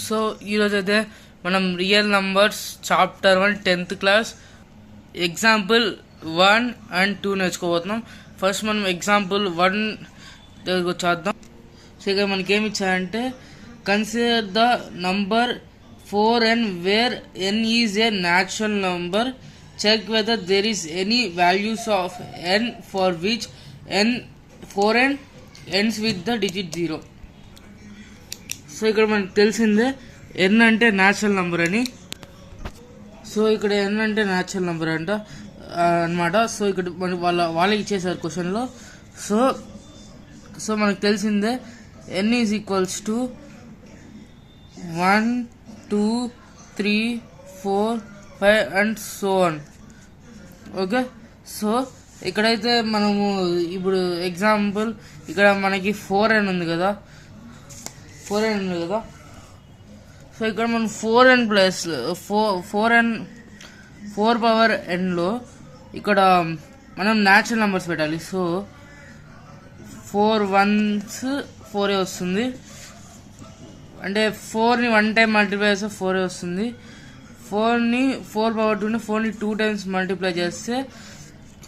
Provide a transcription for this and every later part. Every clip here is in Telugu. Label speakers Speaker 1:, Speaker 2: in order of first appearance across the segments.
Speaker 1: సో ఈరోజు అయితే మనం real numbers chapter 1 10th class example 1 and 2 నేర్చుకోబోతున్నాం. ఫస్ట్ మనం ఎగ్జాంపుల్ 1 దగ్గరకు వచ్చేద్దాం. సో ఇక్కడ మనకి ఏమి ఇచ్చారంటే consider the number 4n where n is a natural number. Check whether there is any values of n for which n 4n ends with the digit 0. So ఇక్కడ మనకు తెలిసిందే ఎన్ అంటే న్యాచురల్ నెంబర్ అని. సో ఇక్కడ ఎన్ అంటే న్యాచురల్ నెంబర్ అంట అనమాట. సో ఇక్కడ మన వాళ్ళకి ఇచ్చేసారు క్వశ్చన్లో. సో మనకు తెలిసిందే n is equals to 1 2 3 4 5 and so on. Okay, so ఇక్కడైతే మనము ఇప్పుడు ఎగ్జాంపుల్ ఇక్కడ మనకి 4n ఉంది కదా. సో ఇక్కడ మనం 4n ప్లస్ 4 పవర్ ఎన్లో ఇక్కడ మనం న్యాచురల్ నెంబర్స్ పెట్టాలి. సో 4 1s 4 వస్తుంది, అంటే 4ని 1 టైం మల్టిప్లై చేస్తే 4 వస్తుంది. 4ని 4 పవర్ 2ని 4ని 2 టైమ్స్ మల్టిప్లై చేస్తే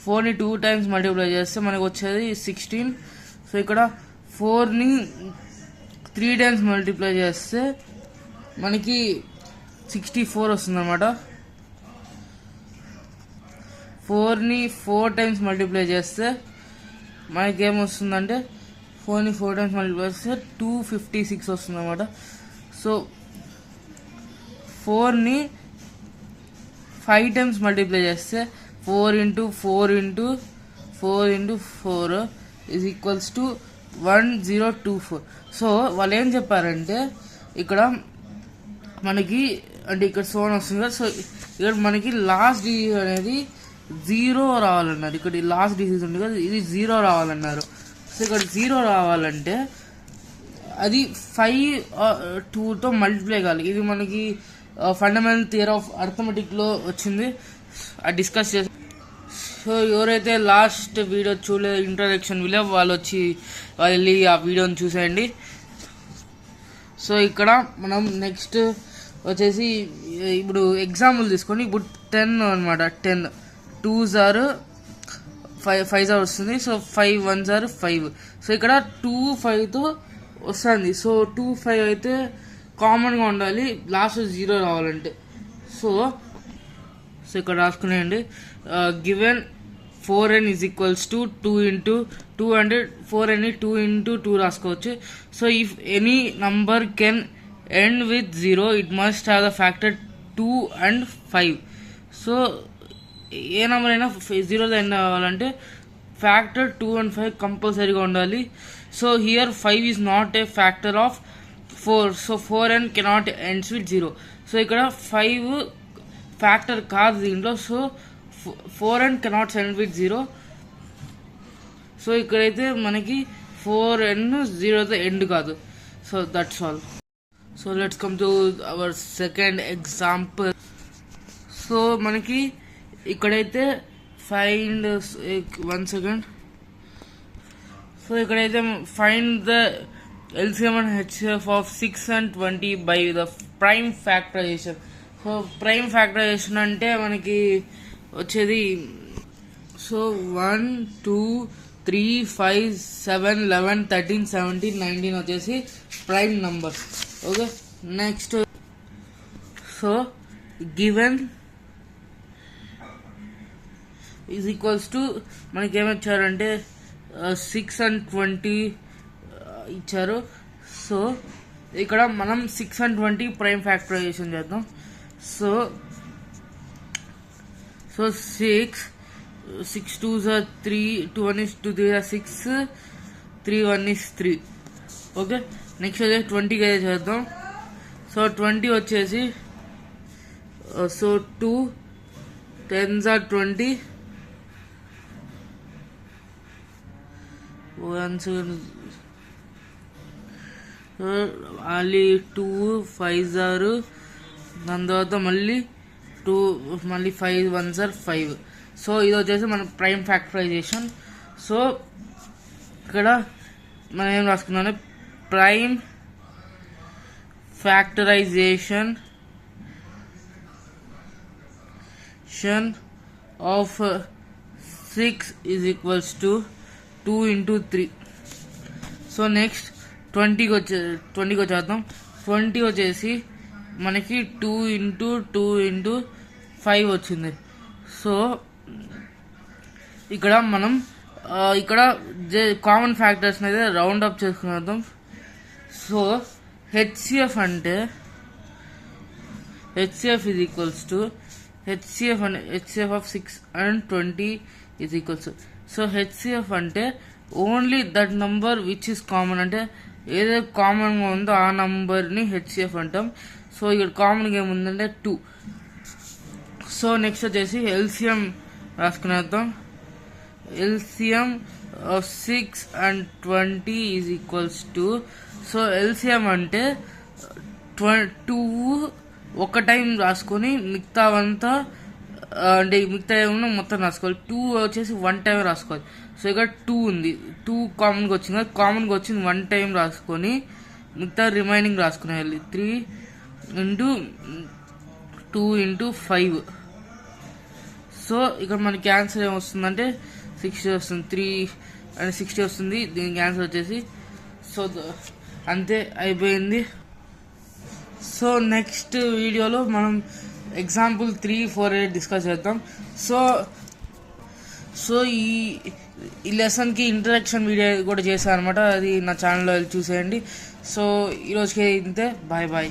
Speaker 1: 4ని 2 టైమ్స్ మల్టిప్లై చేస్తే మనకు వచ్చేది 16. సో ఇక్కడ 4ని 3 టైమ్స్ మల్టిప్లై చేస్తే మనకి 64 వస్తుంది అన్నమాట. 4ని 4 టైమ్స్ మల్టిప్లై చేస్తే మనకి ఏమొస్తుందంటే 4ని 4 టైమ్స్ మల్టిప్లై చేస్తే 256 వస్తుంది అన్నమాట. సో 4ని 5 టైమ్స్ మల్టిప్లై చేస్తే 4 × 4 × 4 × 4 ఈజ్ ఈక్వల్స్ టు 1024. సో వాళ్ళు ఏం చెప్పారంటే ఇక్కడ మనకి అంటే ఇక్కడ సోన్ వస్తుంది కదా. సో ఇక్కడ మనకి లాస్ట్ డిజిట్ అనేది 0 రావాలన్నారు. ఇక్కడ లాస్ట్ డిజిట్ ఉంది కదా, ఇది 0 రావాలన్నారు. సో ఇక్కడ 0 రావాలంటే అది 5 2తో మల్టిప్లై కావాలి. ఇది మనకి ఫండమెంటల్ థియరీ ఆఫ్ అర్థమెటిక్లో వచ్చింది, అది డిస్కస్ చేసి. సో ఎవరైతే లాస్ట్ వీడియో చూడలేదు ఇంట్రడక్షన్ వీడియో వాళ్ళు వెళ్ళి ఆ వీడియోని చూసేయండి. సో ఇక్కడ మనం నెక్స్ట్ వచ్చేసి ఇప్పుడు ఎగ్జాంపుల్ తీసుకొని ఇప్పుడు 10 అనమాట. 10 2s are 5 వస్తుంది. So 5 1s are 5. సో ఇక్కడ 2 5తో వస్తుంది. సో 2 5 అయితే కామన్గా ఉండాలి, లాస్ట్ 0 రావాలంటే. సో ఇక్కడ రాసుకునేయండి. Given 4n is equals to 2 × 2 అంటే 4n 2 × 2 రాసుకోవచ్చు. So if any number can end with 0 it must have the factor 2 and 5. So a number అయినా 0తో ఎండ్ అవ్వాలంటే ఫ్యాక్టర్ 2 and 5 కంపల్సరీగా ఉండాలి. So here 5 is not a factor of 4. So 4n cannot ends with 0. So ఇక్కడ 5 ఫ్యాక్టర్ కాదు దీంట్లో. So 4n cannot end with 0. So ఇక్కడైతే మనకి 4n 0తో ఎండ్ కాదు. So that's all. So let's come to our second example. So మనకి ఇక్కడైతే ఫైండ్ 1 సెకండ్. సో ఇక్కడైతే find the LCM and HCF of 6 and 20 by the prime factorization. So prime factorisation అంటే మనకి వచ్చేది సో 1 2 3 5 7 11 13 17 19 వచ్చేసి prime numbers. Okay, next so given is equals to మనకి ఏమిచ్చారంటే 6 and 20 ఇచ్చారు. సో ఇక్కడ మనం 6 and 20 ప్రైమ్ ఫ్యాక్టరైజేషన్ చేద్దాం. So 6 2s are 3 2 1 is 2 3 are 6 3 1 is 3. Okay, next వచ్చేసి 20కి అయితే చేద్దాం. సో 20 వచ్చేసి సో 2 10s are 20 మళ్ళీ 2 5s are, దాని తర్వాత మళ్ళీ 2 మళ్ళీ 5 1s are 5. సో ఇది వచ్చేసి మన ప్రైమ్ ఫ్యాక్టరైజేషన్. సో ఇక్కడ మనం ఏం రాసుకున్నాం, prime factorization of 6 is equals to 2 into 3. So next 20కి వచ్చేద్దాం. 20 వచ్చేసి మనకి 2 into 2 into 5 వచ్చింది. సో ఇక్కడ మనం ఇక్కడ కామన్ ఫ్యాక్టర్స్ అయితే రౌండ్ అప్ చేసుకున్నాం. సో హెచ్సిఎఫ్ అంటే HCF is equals to HCF of 6 and 20 is equals. So HCF అంటే only that number which is common, అంటే ఏదో కామన్గా ఉందో ఆ నంబర్ని హెచ్సిఎఫ్ అంటాం. సో ఇక్కడ కామన్గా ఏముందంటే 2. సో నెక్స్ట్ వచ్చేసి ఎల్సిఎం రాసుకునేద్దాం. LCM of 6 and 20 is equals to, so LCM అంటే 2 ఒక టైం రాసుకొని మిగతావంతా అంటే మిగతా ఏమన్నా మొత్తం రాసుకోవాలి. 2 వచ్చేసి 1 టైం రాసుకోవాలి. సో ఇక్కడ 2 ఉంది, 2 కామన్గా వచ్చింది, కామన్గా వచ్చింది 1 టైం రాసుకొని మిగతా రిమైనింగ్ రాసుకునేయాలి. 3 into 2 into 5. సో ఇక్కడ మనకి ఆన్సర్ ఏమొస్తుందంటే 60 వస్తుంది. 3 and 60 వస్తుంది దీనికి ఆన్సర్ వచ్చేసి. సో అంతే అయిపోయింది. సో నెక్స్ట్ వీడియోలో మనం ఎగ్జాంపుల్ 3, 4, 8 డిస్కస్ చేద్దాం. సో ఈ లెసన్కి ఇంట్రడక్షన్ వీడియో కూడా చేశాను అనమాట, అది నా ఛానల్లో చూసేయండి. సో ఈరోజుకి ఇంతే, బాయ్ బాయ్.